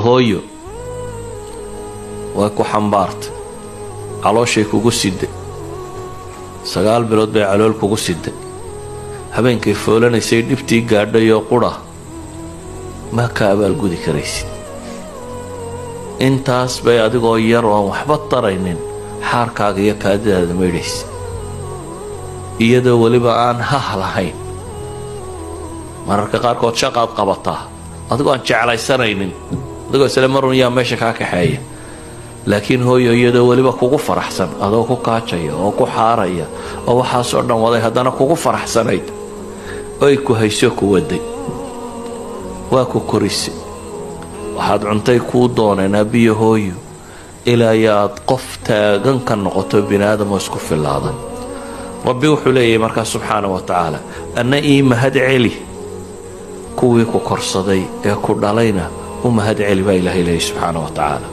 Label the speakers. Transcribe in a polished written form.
Speaker 1: hooyo way ku xambaartay calooshay kugu siday 9 bilood bay calool kugu siday habeenkay foolanaysay dhibtii gaadhay oo qura ma ka abaalgudi karaysid intaas bay adigoo yar oo waxba taraynin xaarkaaga iyo kaadidaada meedhaysa iyadoo waliba aan lahayn mararka qaarkood shaqaad qabataa adigoo aan jeclaysanaynin adigoo isla marun yaa meesha kaa kaxeeya laakiin hooyo iyadoo waliba kugu faraxsan adoo ku kaajaya oo ku xaaraya oo waxaasoo dhan waday haddana kugu faraxsanayd oy ku hayso ku waday waa ku korisay waxaad cuntay kuu dooneen aabbiyo hooyo ilaa yaad qof taagan ka noqoto biniaadam oo isku filaadan rabbi wuxuu leeyahay markaa subxaanahu wa tacaala anna ii mahad celi kuwii ku korsaday ee ku dhalayna u mahad celi baa ilaahay leeyahay subxaanahu wa tacaala